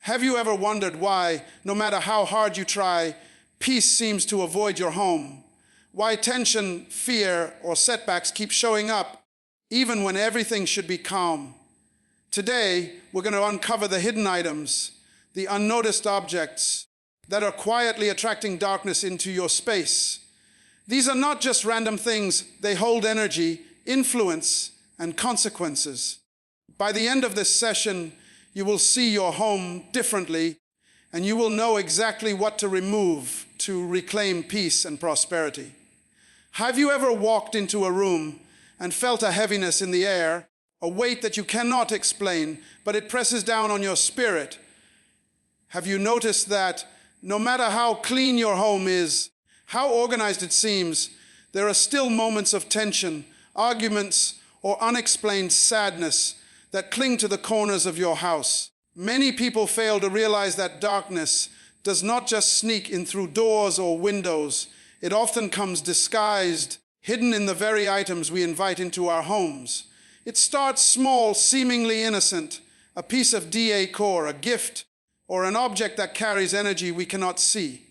Have you ever wondered why, no matter how hard you try, peace seems to avoid your home? Why tension, fear, or setbacks keep showing up, even when everything should be calm? Today, we're going to uncover the hidden items, the unnoticed objects that are quietly attracting darkness into your space. These are not just random things, they hold energy, influence, and consequences. By the end of this session, you will see your home differently, and you will know exactly what to remove to reclaim peace and prosperity. Have you ever walked into a room and felt a heaviness in the air, a weight that you cannot explain, but it presses down on your spirit? Have you noticed that no matter how clean your home is, how organized it seems, there are still moments of tension, arguments, or unexplained sadness that cling to the corners of your house? Many people fail to realize that darkness does not just sneak in through doors or windows. It often comes disguised, hidden in the very items we invite into our homes. It starts small, seemingly innocent, a piece of decor, a gift, or an object that carries energy we cannot see.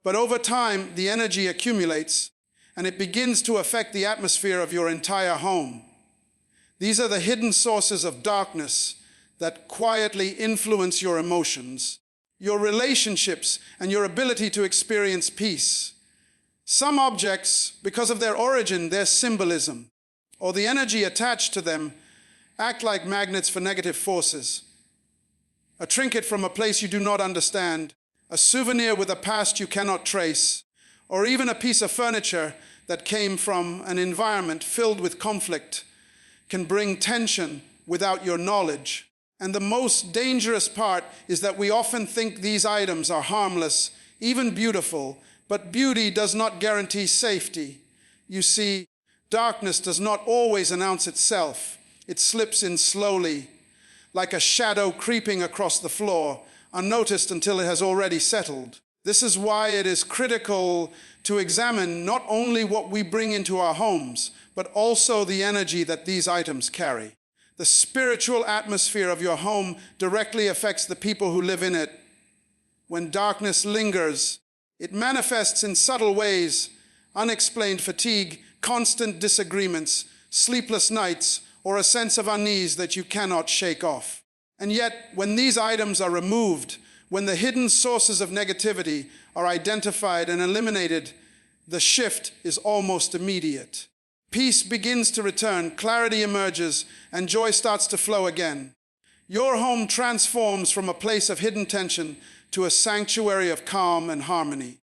But over time, the energy accumulates, and it begins to affect the atmosphere of your entire home. These are the hidden sources of darkness that quietly influence your emotions, your relationships, and your ability to experience peace. Some objects, because of their origin, their symbolism, or the energy attached to them, act like magnets for negative forces. A trinket from a place you do not understand, a souvenir with a past you cannot trace, or even a piece of furniture that came from an environment filled with conflict, can bring tension without your knowledge. And the most dangerous part is that we often think these items are harmless, even beautiful, but beauty does not guarantee safety. You see, darkness does not always announce itself. It slips in slowly, like a shadow creeping across the floor, unnoticed until it has already settled. This is why it is critical to examine not only what we bring into our homes, but also the energy that these items carry. The spiritual atmosphere of your home directly affects the people who live in it. When darkness lingers, it manifests in subtle ways: unexplained fatigue, constant disagreements, sleepless nights, or a sense of unease that you cannot shake off. And yet, when these items are removed, when the hidden sources of negativity are identified and eliminated, the shift is almost immediate. Peace begins to return, clarity emerges, and joy starts to flow again. Your home transforms from a place of hidden tension to a sanctuary of calm and harmony.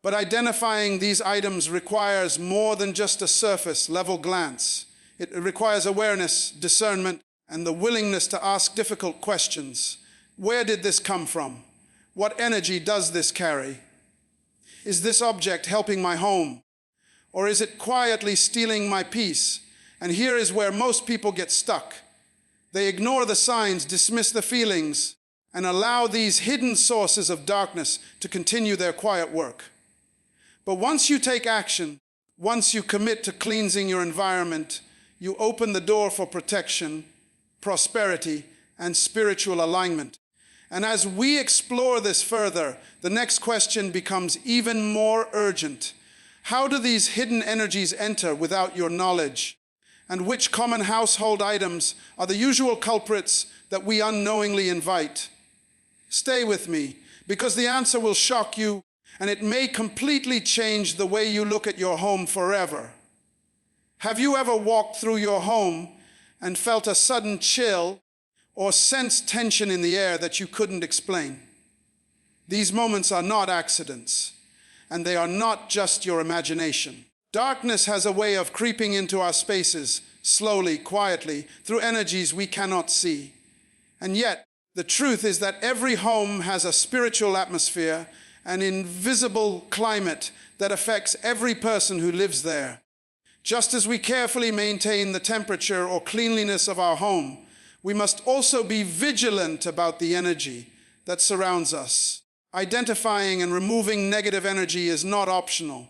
But identifying these items requires more than just a surface-level glance. It requires awareness, discernment, and the willingness to ask difficult questions. Where did this come from? What energy does this carry? Is this object helping my home? Or is it quietly stealing my peace? And here is where most people get stuck. They ignore the signs, dismiss the feelings, and allow these hidden sources of darkness to continue their quiet work. But once you take action, once you commit to cleansing your environment, you open the door for protection, prosperity, and spiritual alignment. And as we explore this further, the next question becomes even more urgent. How do these hidden energies enter without your knowledge? And which common household items are the usual culprits that we unknowingly invite? Stay with me, because the answer will shock you, and it may completely change the way you look at your home forever. Have you ever walked through your home and felt a sudden chill or sensed tension in the air that you couldn't explain? These moments are not accidents, and they are not just your imagination. Darkness has a way of creeping into our spaces, slowly, quietly, through energies we cannot see. And yet, the truth is that every home has a spiritual atmosphere, an invisible climate that affects every person who lives there. Just as we carefully maintain the temperature or cleanliness of our home, we must also be vigilant about the energy that surrounds us. Identifying and removing negative energy is not optional.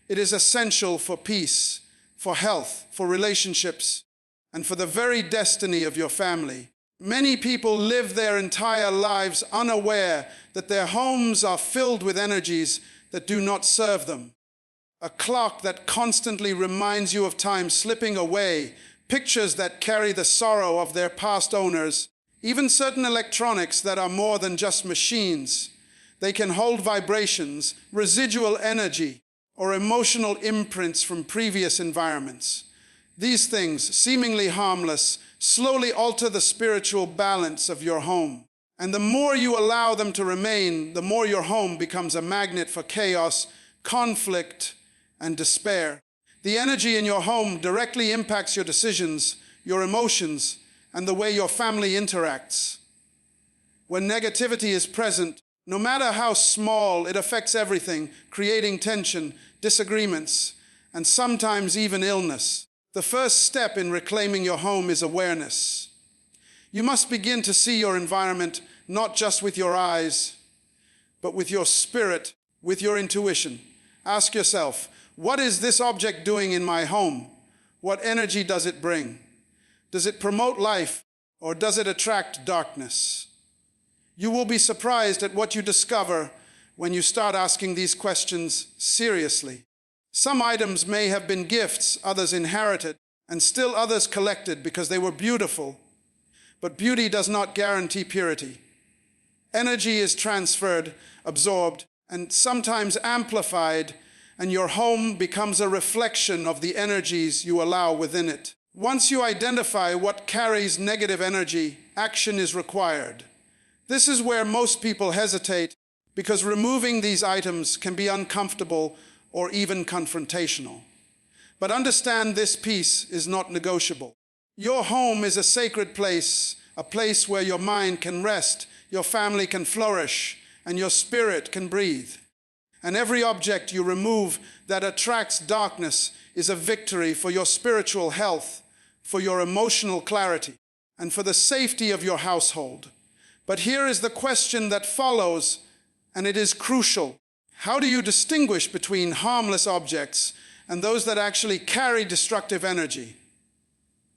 It is essential for peace, for health, for relationships, and for the very destiny of your family. Many people live their entire lives unaware that their homes are filled with energies that do not serve them. A clock that constantly reminds you of time slipping away, pictures that carry the sorrow of their past owners, even certain electronics that are more than just machines. They can hold vibrations, residual energy, or emotional imprints from previous environments. These things, seemingly harmless, slowly alter the spiritual balance of your home. And the more you allow them to remain, the more your home becomes a magnet for chaos, conflict, and despair. The energy in your home directly impacts your decisions, your emotions, and the way your family interacts. When negativity is present, no matter how small, it affects everything, creating tension, disagreements, and sometimes even illness. The first step in reclaiming your home is awareness. You must begin to see your environment not just with your eyes, but with your spirit, with your intuition. Ask yourself, what is this object doing in my home? What energy does it bring? Does it promote life, or does it attract darkness? You will be surprised at what you discover when you start asking these questions seriously. Some items may have been gifts others inherited, and still others collected because they were beautiful. But beauty does not guarantee purity. Energy is transferred, absorbed, and sometimes amplified, and your home becomes a reflection of the energies you allow within it. Once you identify what carries negative energy, action is required. This is where most people hesitate because removing these items can be uncomfortable or even confrontational. But understand this piece is not negotiable. Your home is a sacred place, a place where your mind can rest, your family can flourish, and your spirit can breathe. And every object you remove that attracts darkness is a victory for your spiritual health, for your emotional clarity, and for the safety of your household. But here is the question that follows, and it is crucial. How do you distinguish between harmless objects and those that actually carry destructive energy?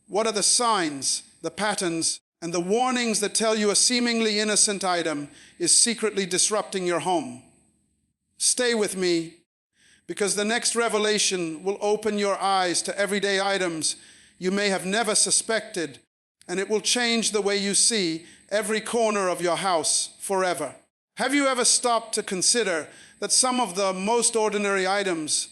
What are the signs, the patterns, and the warnings that tell you a seemingly innocent item is secretly disrupting your home? Stay with me, because the next revelation will open your eyes to everyday items you may have never suspected, and it will change the way you see every corner of your house forever. Have you ever stopped to consider that some of the most ordinary items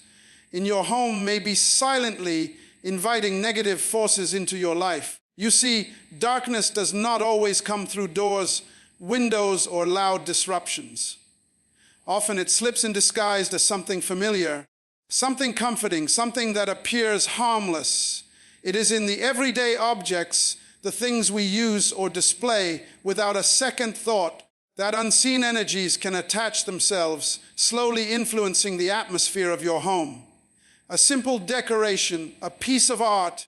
in your home may be silently inviting negative forces into your life? You see, darkness does not always come through doors, windows, or loud disruptions. Often it slips in disguised as something familiar, something comforting, something that appears harmless. It is in the everyday objects, the things we use or display without a second thought, that unseen energies can attach themselves, slowly influencing the atmosphere of your home. A simple decoration, a piece of art,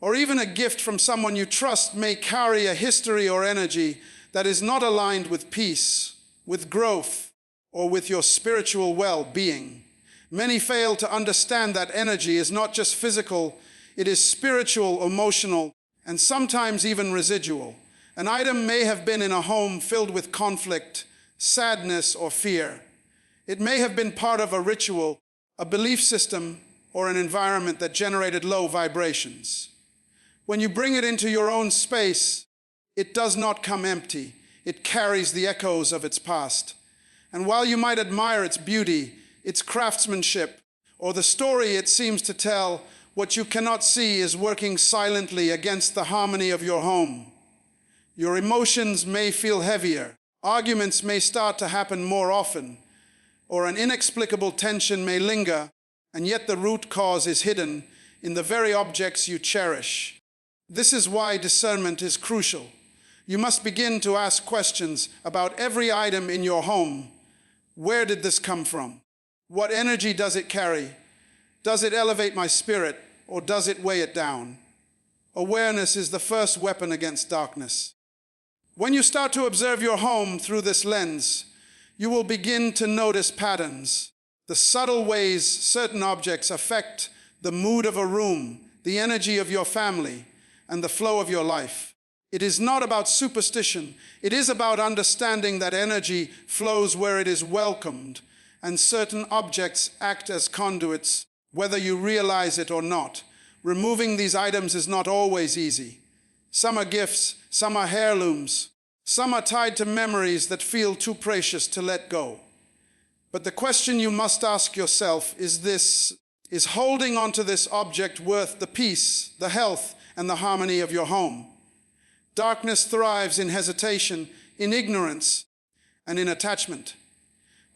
or even a gift from someone you trust may carry a history or energy that is not aligned with peace, with growth, or with your spiritual well-being. Many fail to understand that energy is not just physical, it is spiritual, emotional, and sometimes even residual. An item may have been in a home filled with conflict, sadness, or fear. It may have been part of a ritual, a belief system, or an environment that generated low vibrations. When you bring it into your own space, it does not come empty. It carries the echoes of its past. And while you might admire its beauty, its craftsmanship, or the story it seems to tell, what you cannot see is working silently against the harmony of your home. Your emotions may feel heavier, arguments may start to happen more often, or an inexplicable tension may linger, and yet the root cause is hidden in the very objects you cherish. This is why discernment is crucial. You must begin to ask questions about every item in your home. Where did this come from? What energy does it carry? Does it elevate my spirit, or does it weigh it down? Awareness is the first weapon against darkness. When you start to observe your home through this lens, you will begin to notice patterns, the subtle ways certain objects affect the mood of a room, the energy of your family, and the flow of your life. It is not about superstition. It is about understanding that energy flows where it is welcomed, and certain objects act as conduits, whether you realize it or not. Removing these items is not always easy. Some are gifts, some are heirlooms, some are tied to memories that feel too precious to let go. But the question you must ask yourself is this: is holding onto this object worth the peace, the health, and the harmony of your home? Darkness thrives in hesitation, in ignorance, and in attachment.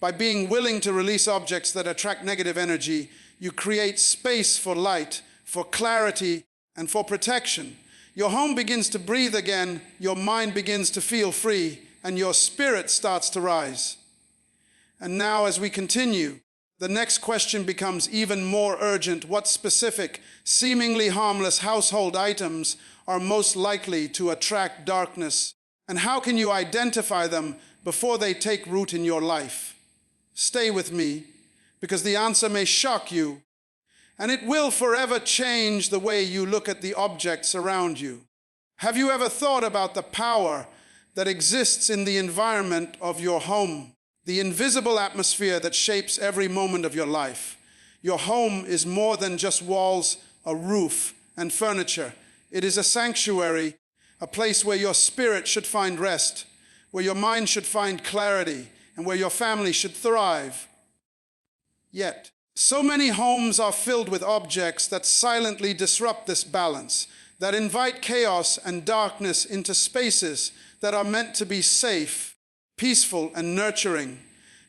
By being willing to release objects that attract negative energy, you create space for light, for clarity, and for protection. Your home begins to breathe again, your mind begins to feel free, and your spirit starts to rise. And now, as we continue, the next question becomes even more urgent. What specific, seemingly harmless household items are most likely to attract darkness? And how can you identify them before they take root in your life? Stay with me, because the answer may shock you, and it will forever change the way you look at the objects around you. Have you ever thought about the power that exists in the environment of your home? The invisible atmosphere that shapes every moment of your life. Your home is more than just walls, a roof, and furniture. It is a sanctuary, a place where your spirit should find rest, where your mind should find clarity, and where your family should thrive. Yet, so many homes are filled with objects that silently disrupt this balance, that invite chaos and darkness into spaces that are meant to be safe, peaceful, and nurturing.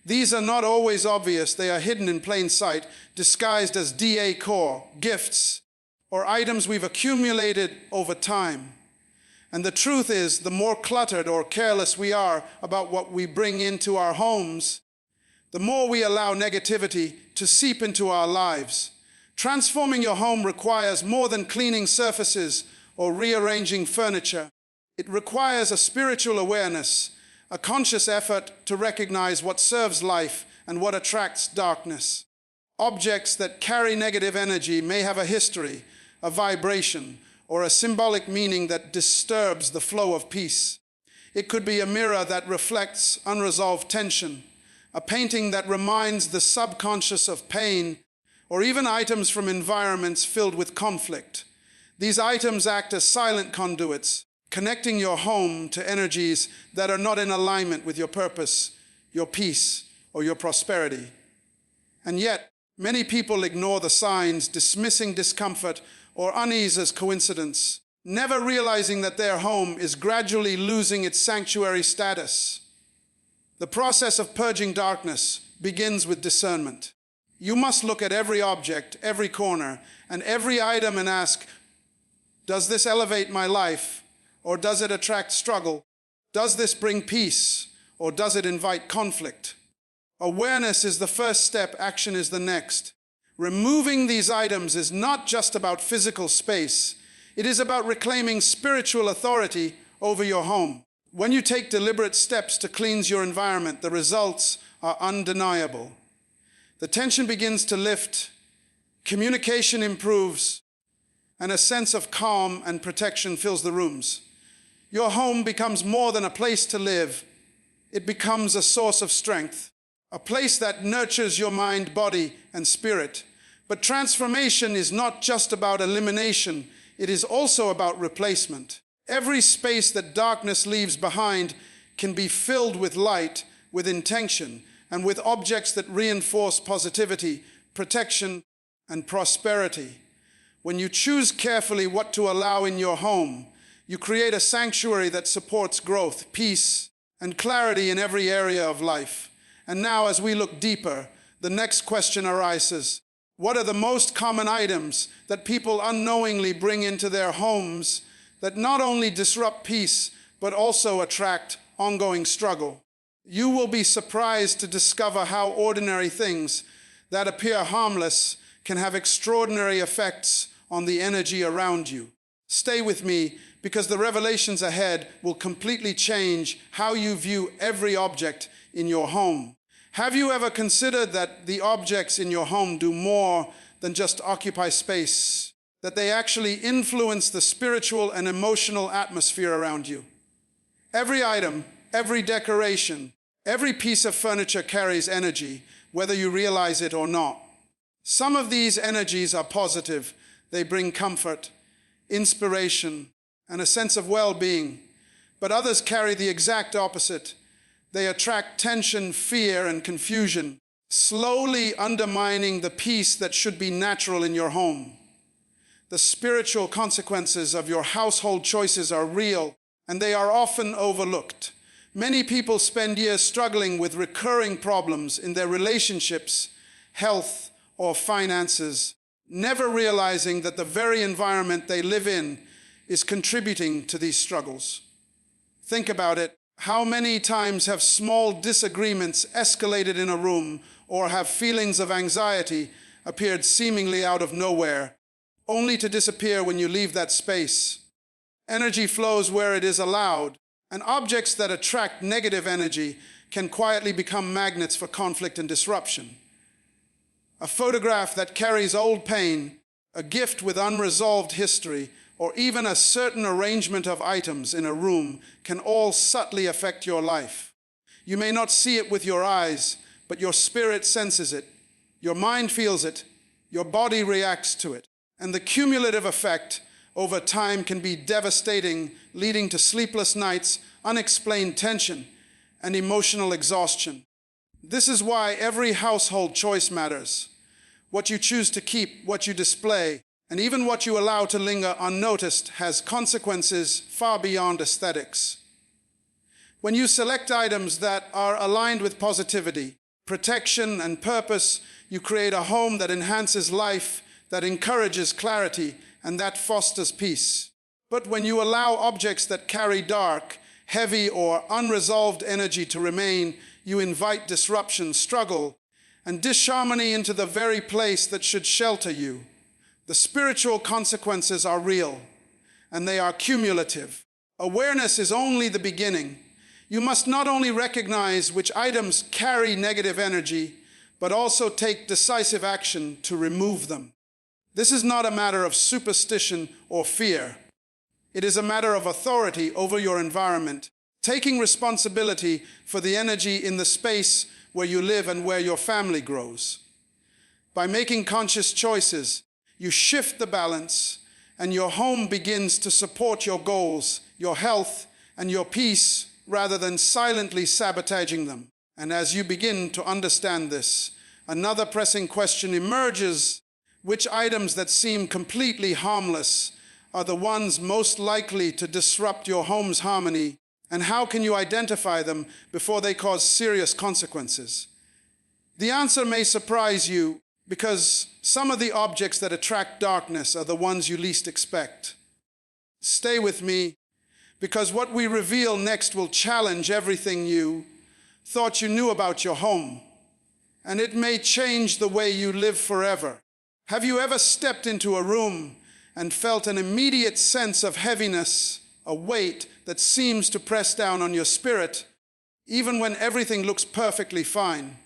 These are not always obvious. They are hidden in plain sight, disguised as decor, gifts, or items we've accumulated over time. And the truth is, the more cluttered or careless we are about what we bring into our homes, the more we allow negativity to seep into our lives. Transforming your home requires more than cleaning surfaces or rearranging furniture. It requires a spiritual awareness, a conscious effort to recognize what serves life and what attracts darkness. Objects that carry negative energy may have a history, a vibration, or a symbolic meaning that disturbs the flow of peace. It could be a mirror that reflects unresolved tension, a painting that reminds the subconscious of pain, or even items from environments filled with conflict. These items act as silent conduits, connecting your home to energies that are not in alignment with your purpose, your peace, or your prosperity. And yet, many people ignore the signs, dismissing discomfort or unease as coincidence, never realizing that their home is gradually losing its sanctuary status. The process of purging darkness begins with discernment. You must look at every object, every corner, and every item and ask, does this elevate my life, or does it attract struggle? Does this bring peace, or does it invite conflict? Awareness is the first step, action is the next. Removing these items is not just about physical space. It is about reclaiming spiritual authority over your home. When you take deliberate steps to cleanse your environment, the results are undeniable. The tension begins to lift, communication improves, and a sense of calm and protection fills the rooms. Your home becomes more than a place to live. It becomes a source of strength, a place that nurtures your mind, body, and spirit. But transformation is not just about elimination, it is also about replacement. Every space that darkness leaves behind can be filled with light, with intention, and with objects that reinforce positivity, protection, and prosperity. When you choose carefully what to allow in your home, you create a sanctuary that supports growth, peace, and clarity in every area of life. And now, as we look deeper, the next question arises. What are the most common items that people unknowingly bring into their homes that not only disrupt peace, but also attract ongoing struggle? You will be surprised to discover how ordinary things that appear harmless can have extraordinary effects on the energy around you. Stay with me, because the revelations ahead will completely change how you view every object in your home. Have you ever considered that the objects in your home do more than just occupy space? that they actually influence the spiritual and emotional atmosphere around you. Every item, every decoration, every piece of furniture carries energy, whether you realize it or not. Some of these energies are positive. They bring comfort, inspiration, and a sense of well-being. But others carry the exact opposite. They attract tension, fear, and confusion, slowly undermining the peace that should be natural in your home. The spiritual consequences of your household choices are real, and they are often overlooked. Many people spend years struggling with recurring problems in their relationships, health, or finances, never realizing that the very environment they live in is contributing to these struggles. Think about it. How many times have small disagreements escalated in a room, or have feelings of anxiety appeared seemingly out of nowhere, only to disappear when you leave that space? Energy flows where it is allowed, and objects that attract negative energy can quietly become magnets for conflict and disruption. A photograph that carries old pain, a gift with unresolved history, or even a certain arrangement of items in a room can all subtly affect your life. You may not see it with your eyes, but your spirit senses it, your mind feels it, your body reacts to it, and the cumulative effect over time can be devastating, leading to sleepless nights, unexplained tension, and emotional exhaustion. This is why every household choice matters. What you choose to keep, what you display, and even what you allow to linger unnoticed has consequences far beyond aesthetics. When you select items that are aligned with positivity, protection, and purpose, you create a home that enhances life, that encourages clarity, and that fosters peace. But when you allow objects that carry dark, heavy, or unresolved energy to remain, you invite disruption, struggle, and disharmony into the very place that should shelter you. The spiritual consequences are real, and they are cumulative. Awareness is only the beginning. You must not only recognize which items carry negative energy, but also take decisive action to remove them. This is not a matter of superstition or fear. It is a matter of authority over your environment, taking responsibility for the energy in the space where you live and where your family grows. By making conscious choices, you shift the balance, and your home begins to support your goals, your health, and your peace, rather than silently sabotaging them. And as you begin to understand this, another pressing question emerges: which items that seem completely harmless are the ones most likely to disrupt your home's harmony, and how can you identify them before they cause serious consequences? The answer may surprise you, because some of the objects that attract darkness are the ones you least expect. Stay with me, because what we reveal next will challenge everything you thought you knew about your home, and it may change the way you live forever. Have you ever stepped into a room and felt an immediate sense of heaviness, a weight that seems to press down on your spirit, even when everything looks perfectly fine?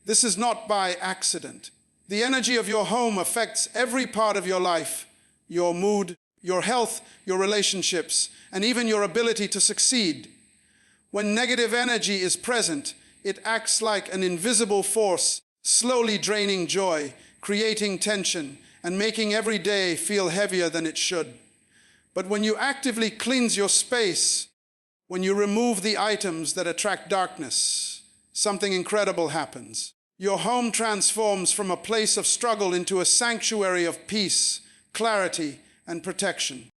This is not by accident. The energy of your home affects every part of your life, your mood, your health, your relationships, and even your ability to succeed. When negative energy is present, it acts like an invisible force, slowly draining joy, creating tension, and making every day feel heavier than it should. But when you actively cleanse your space, when you remove the items that attract darkness, something incredible happens. Your home transforms from a place of struggle into a sanctuary of peace, clarity, and protection.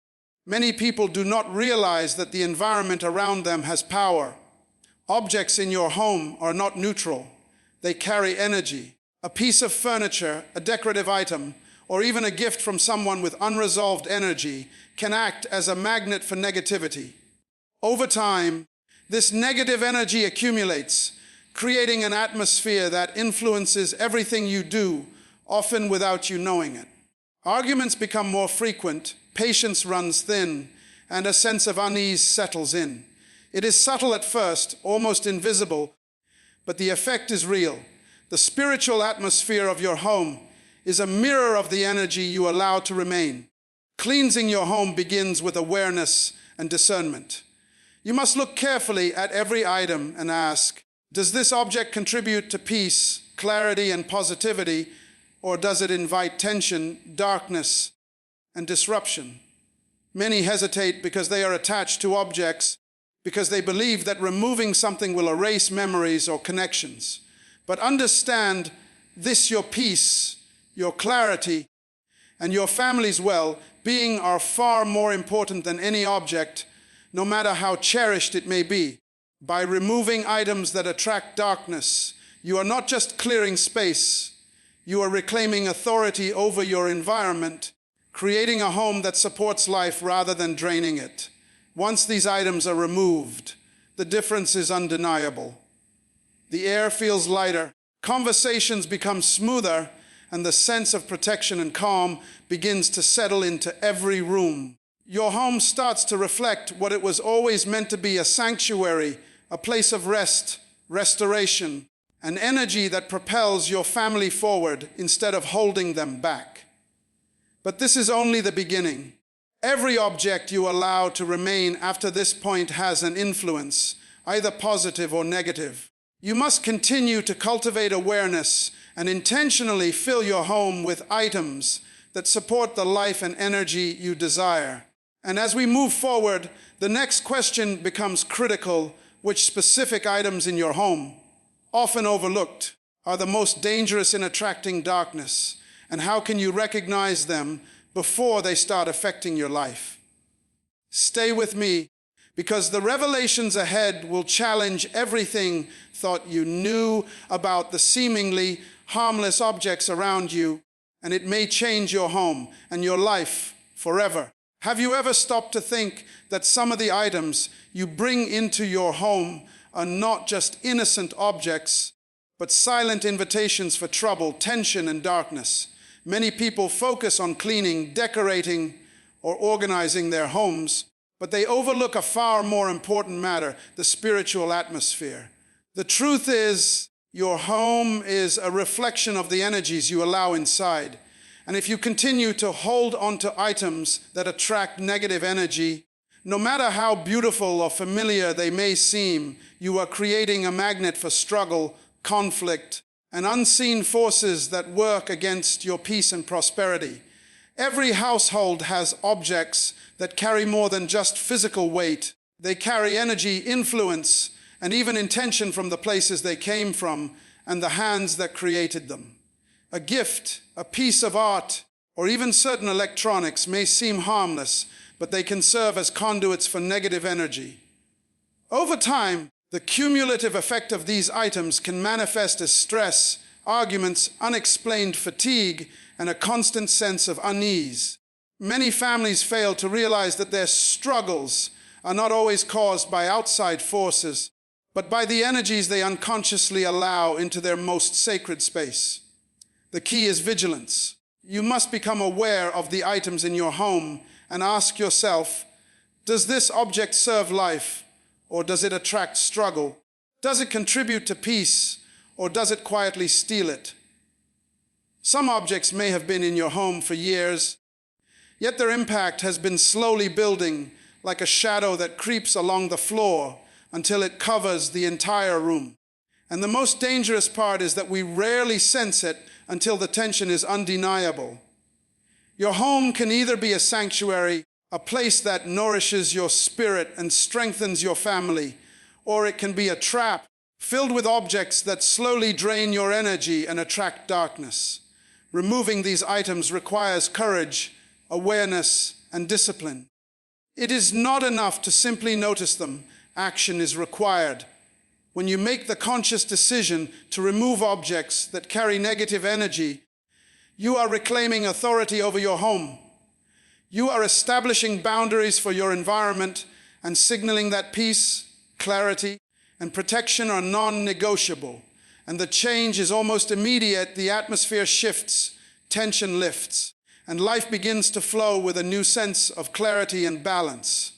Many people do not realize that the environment around them has power. Objects in your home are not neutral. They carry energy. A piece of furniture, a decorative item, or even a gift from someone with unresolved energy can act as a magnet for negativity. Over time, this negative energy accumulates, creating an atmosphere that influences everything you do, often without you knowing it. Arguments become more frequent, patience runs thin, and a sense of unease settles in. It is subtle at first, almost invisible, but the effect is real. The spiritual atmosphere of your home is a mirror of the energy you allow to remain. Cleansing your home begins with awareness and discernment. You must look carefully at every item and ask, does this object contribute to peace, clarity, and positivity, or does it invite tension, darkness, and disruption? Many hesitate because they are attached to objects because they believe that removing something will erase memories or connections. But understand this: your peace, your clarity, and your family's well-being are far more important than any object, no matter how cherished it may be. By removing items that attract darkness, you are not just clearing space, you are reclaiming authority over your environment, creating a home that supports life rather than draining it. Once these items are removed, the difference is undeniable. The air feels lighter, conversations become smoother, and the sense of protection and calm begins to settle into every room. Your home starts to reflect what it was always meant to be: a sanctuary, a place of rest, restoration, an energy that propels your family forward instead of holding them back. But this is only the beginning. Every object you allow to remain after this point has an influence, either positive or negative. You must continue to cultivate awareness and intentionally fill your home with items that support the life and energy you desire. And as we move forward, the next question becomes critical: which specific items in your home, often overlooked, are the most dangerous in attracting darkness? And how can you recognize them before they start affecting your life? Stay with me, because the revelations ahead will challenge everything thought you knew about the seemingly harmless objects around you, and it may change your home and your life forever. Have you ever stopped to think that some of the items you bring into your home are not just innocent objects, but silent invitations for trouble, tension, and darkness? Many people focus on cleaning, decorating, or organizing their homes, but they overlook a far more important matter: the spiritual atmosphere. The truth is, your home is a reflection of the energies you allow inside. And if you continue to hold onto items that attract negative energy, no matter how beautiful or familiar they may seem, you are creating a magnet for struggle, conflict, and unseen forces that work against your peace and prosperity. Every household has objects that carry more than just physical weight. They carry energy, influence, and even intention from the places they came from and the hands that created them. A gift, a piece of art, or even certain electronics may seem harmless, but they can serve as conduits for negative energy. Over time, the cumulative effect of these items can manifest as stress, arguments, unexplained fatigue, and a constant sense of unease. Many families fail to realize that their struggles are not always caused by outside forces, but by the energies they unconsciously allow into their most sacred space. The key is vigilance. You must become aware of the items in your home and ask yourself, does this object serve life, or does it attract struggle? Does it contribute to peace, or does it quietly steal it? Some objects may have been in your home for years, yet their impact has been slowly building, like a shadow that creeps along the floor until it covers the entire room. And the most dangerous part is that we rarely sense it until the tension is undeniable. Your home can either be a sanctuary, a place that nourishes your spirit and strengthens your family, or it can be a trap filled with objects that slowly drain your energy and attract darkness. Removing these items requires courage, awareness, and discipline. It is not enough to simply notice them. Action is required. When you make the conscious decision to remove objects that carry negative energy, you are reclaiming authority over your home. You are establishing boundaries for your environment and signaling that peace, clarity, and protection are non-negotiable. And the change is almost immediate. The atmosphere shifts, tension lifts, and life begins to flow with a new sense of clarity and balance.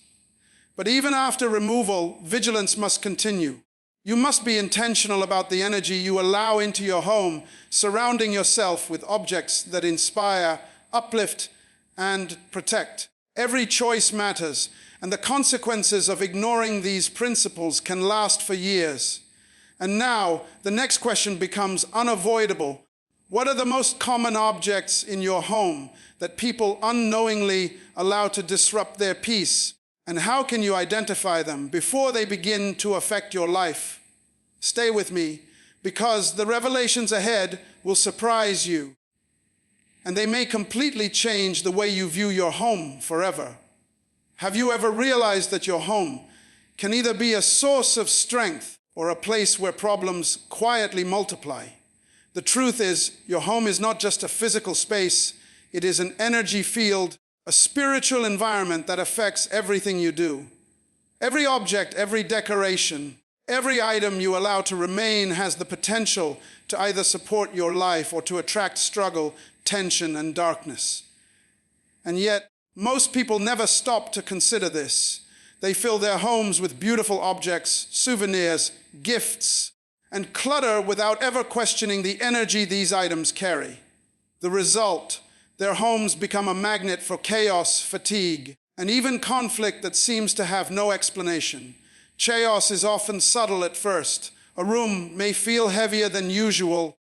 But even after removal, vigilance must continue. You must be intentional about the energy you allow into your home, surrounding yourself with objects that inspire, uplift, and protect. Every choice matters, and the consequences of ignoring these principles can last for years. And now, the next question becomes unavoidable. What are the most common objects in your home that people unknowingly allow to disrupt their peace? And how can you identify them before they begin to affect your life? Stay with me, because the revelations ahead will surprise you, and they may completely change the way you view your home forever. Have you ever realized that your home can either be a source of strength or a place where problems quietly multiply? The truth is, your home is not just a physical space, it is an energy field, a spiritual environment that affects everything you do. Every object, every decoration, every item you allow to remain has the potential to either support your life or to attract struggle, tension, and darkness. And yet, most people never stop to consider this. They fill their homes with beautiful objects, souvenirs, gifts, and clutter without ever questioning the energy these items carry. The result, their homes become a magnet for chaos, fatigue, and even conflict that seems to have no explanation. Chaos is often subtle at first. A room may feel heavier than usual.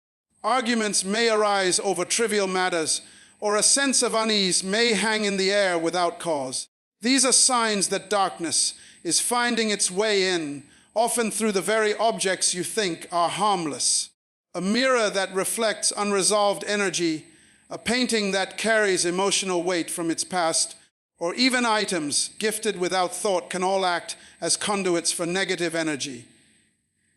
Arguments may arise over trivial matters, or a sense of unease may hang in the air without cause. These are signs that darkness is finding its way in, often through the very objects you think are harmless. A mirror that reflects unresolved energy, a painting that carries emotional weight from its past, or even items gifted without thought can all act as conduits for negative energy.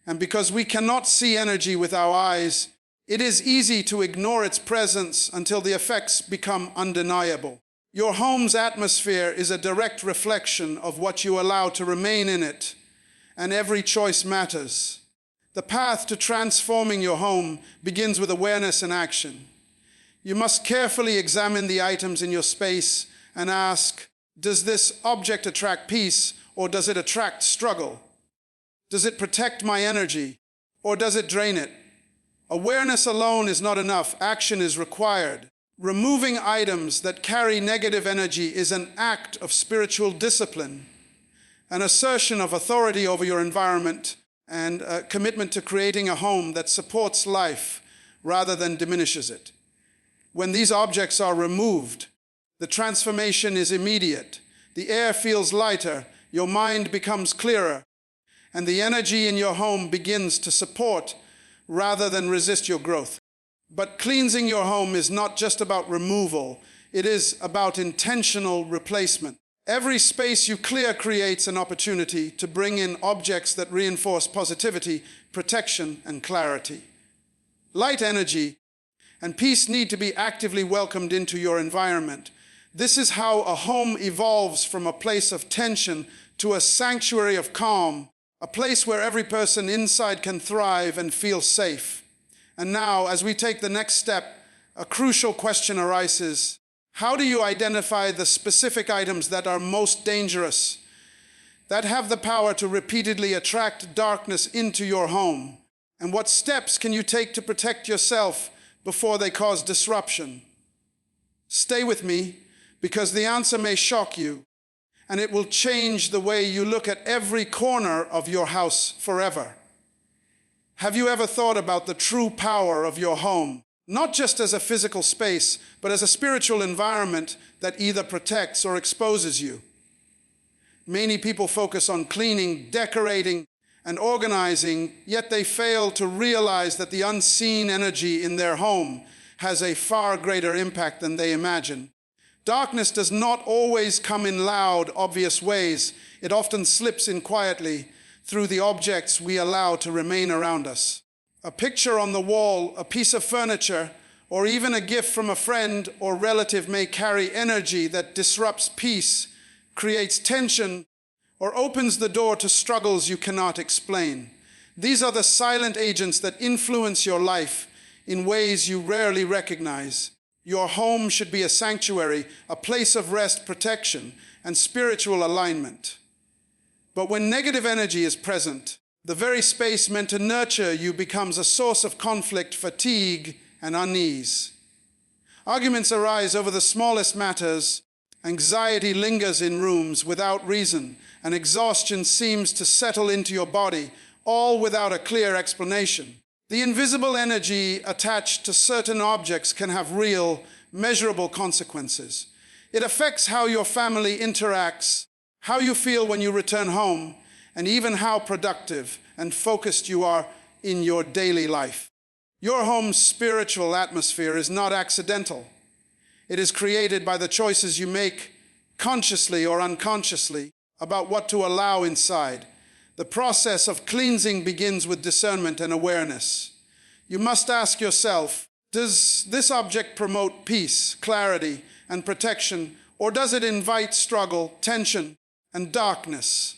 And because we cannot see energy with our eyes, it is easy to ignore its presence until the effects become undeniable. Your home's atmosphere is a direct reflection of what you allow to remain in it, and every choice matters. The path to transforming your home begins with awareness and action. You must carefully examine the items in your space and ask, does this object attract peace, or does it attract struggle? Does it protect my energy, or does it drain it? Awareness alone is not enough. Action is required. Removing items that carry negative energy is an act of spiritual discipline, an assertion of authority over your environment, and a commitment to creating a home that supports life rather than diminishes it. When these objects are removed, the transformation is immediate. The air feels lighter, your mind becomes clearer, and the energy in your home begins to support rather than resist your growth. But cleansing your home is not just about removal, it is about intentional replacement. Every space you clear creates an opportunity to bring in objects that reinforce positivity, protection, and clarity. Light energy and peace need to be actively welcomed into your environment. This is how a home evolves from a place of tension to a sanctuary of calm, a place where every person inside can thrive and feel safe. And now, as we take the next step, a crucial question arises. How do you identify the specific items that are most dangerous, that have the power to repeatedly attract darkness into your home? And what steps can you take to protect yourself before they cause disruption? Stay with me, because the answer may shock you, and it will change the way you look at every corner of your house forever. Have you ever thought about the true power of your home, not just as a physical space, but as a spiritual environment that either protects or exposes you? Many people focus on cleaning, decorating, and organizing, yet they fail to realize that the unseen energy in their home has a far greater impact than they imagine. Darkness does not always come in loud, obvious ways. It often slips in quietly through the objects we allow to remain around us. A picture on the wall, a piece of furniture, or even a gift from a friend or relative may carry energy that disrupts peace, creates tension, or opens the door to struggles you cannot explain. These are the silent agents that influence your life in ways you rarely recognize. Your home should be a sanctuary, a place of rest, protection, and spiritual alignment. But when negative energy is present, the very space meant to nurture you becomes a source of conflict, fatigue, and unease. Arguments arise over the smallest matters. Anxiety lingers in rooms without reason, and exhaustion seems to settle into your body, all without a clear explanation. The invisible energy attached to certain objects can have real, measurable consequences. It affects how your family interacts, how you feel when you return home, and even how productive and focused you are in your daily life. Your home's spiritual atmosphere is not accidental. It is created by the choices you make, consciously or unconsciously, about what to allow inside. The process of cleansing begins with discernment and awareness. You must ask yourself, does this object promote peace, clarity, and protection, or does it invite struggle, tension, and darkness?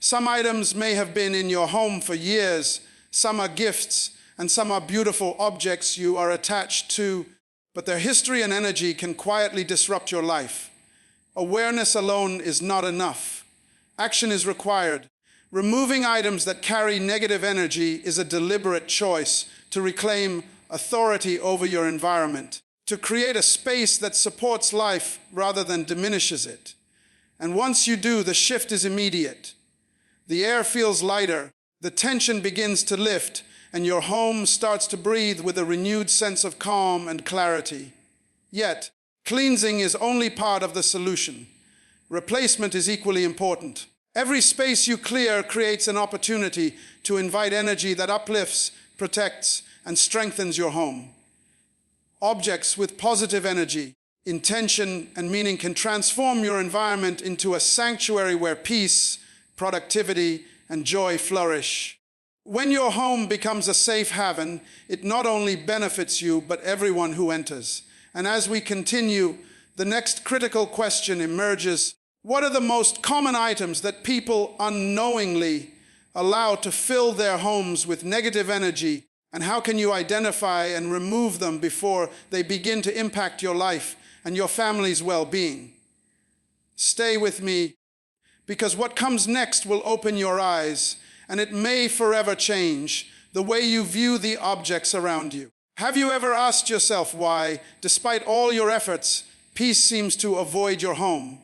Some items may have been in your home for years, some are gifts, and some are beautiful objects you are attached to, but their history and energy can quietly disrupt your life. Awareness alone is not enough. Action is required. Removing items that carry negative energy is a deliberate choice to reclaim authority over your environment, to create a space that supports life rather than diminishes it. And once you do, the shift is immediate. The air feels lighter, the tension begins to lift, and your home starts to breathe with a renewed sense of calm and clarity. Yet, cleansing is only part of the solution. Replacement is equally important. Every space you clear creates an opportunity to invite energy that uplifts, protects, and strengthens your home. Objects with positive energy, intention, and meaning can transform your environment into a sanctuary where peace, productivity, and joy flourish. When your home becomes a safe haven, it not only benefits you, but everyone who enters. And as we continue, the next critical question emerges: what are the most common items that people unknowingly allow to fill their homes with negative energy, and how can you identify and remove them before they begin to impact your life and your family's well-being? Stay with me, because what comes next will open your eyes, and it may forever change the way you view the objects around you. Have you ever asked yourself why, despite all your efforts, peace seems to avoid your home?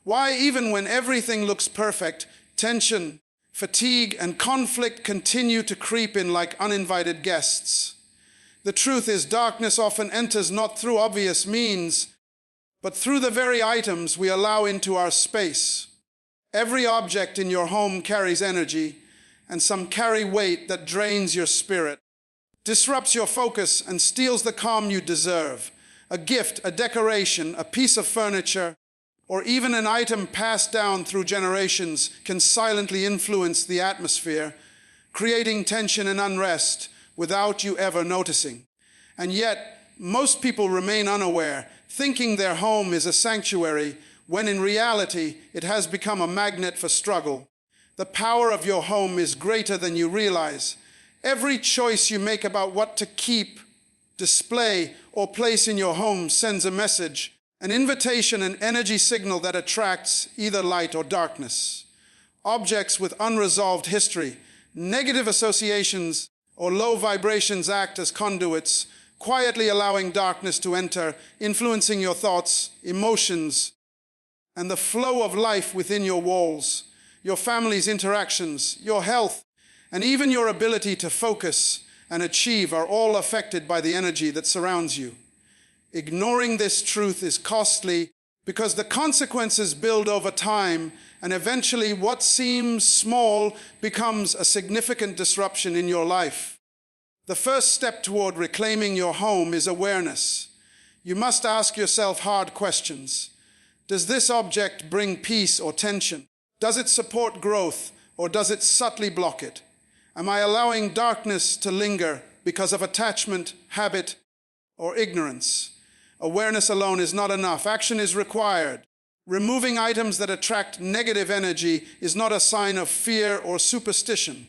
Why, even when everything looks perfect, tension, fatigue, and conflict continue to creep in like uninvited guests? The truth is, darkness often enters not through obvious means, but through the very items we allow into our space. Every object in your home carries energy, and some carry weight that drains your spirit, disrupts your focus, and steals the calm you deserve. A gift, a decoration, a piece of furniture, or even an item passed down through generations can silently influence the atmosphere, creating tension and unrest without you ever noticing. And yet, most people remain unaware, thinking their home is a sanctuary, when in reality, it has become a magnet for struggle. The power of your home is greater than you realize. Every choice you make about what to keep, display, or place in your home sends a message, an invitation, an energy signal that attracts either light or darkness. Objects with unresolved history, negative associations, or low vibrations act as conduits, quietly allowing darkness to enter, influencing your thoughts, emotions, and the flow of life within your walls. Your family's interactions, your health, and even your ability to focus and achieve are all affected by the energy that surrounds you. Ignoring this truth is costly because the consequences build over time, and eventually what seems small becomes a significant disruption in your life. The first step toward reclaiming your home is awareness. You must ask yourself hard questions. Does this object bring peace or tension? Does it support growth, or does it subtly block it? Am I allowing darkness to linger because of attachment, habit, or ignorance? Awareness alone is not enough. Action is required. Removing items that attract negative energy is not a sign of fear or superstition.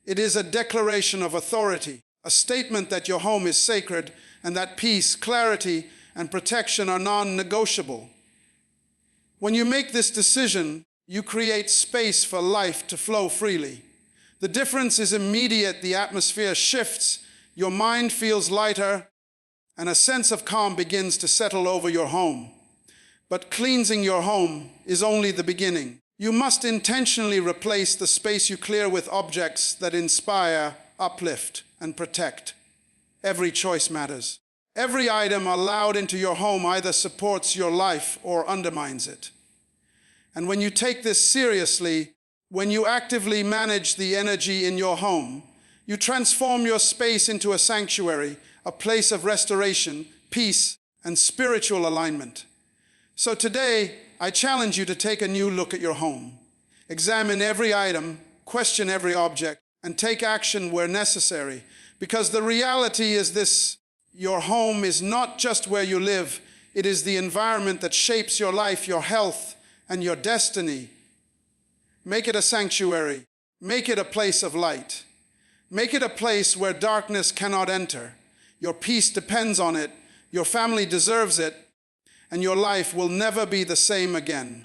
It is a declaration of authority, a statement that your home is sacred and that peace, clarity, and protection are non-negotiable. When you make this decision, you create space for life to flow freely. The difference is immediate. The atmosphere shifts, your mind feels lighter, and a sense of calm begins to settle over your home. But cleansing your home is only the beginning. You must intentionally replace the space you clear with objects that inspire, uplift, and protect. Every choice matters. Every item allowed into your home either supports your life or undermines it. And when you take this seriously, when you actively manage the energy in your home, you transform your space into a sanctuary, a place of restoration, peace, and spiritual alignment. So today, I challenge you to take a new look at your home. Examine every item, question every object, and take action where necessary. Because the reality is this: your home is not just where you live, it is the environment that shapes your life, your health, and your destiny. Make it a sanctuary. Make it a place of light. Make it a place where darkness cannot enter. Your peace depends on it, your family deserves it, and your life will never be the same again.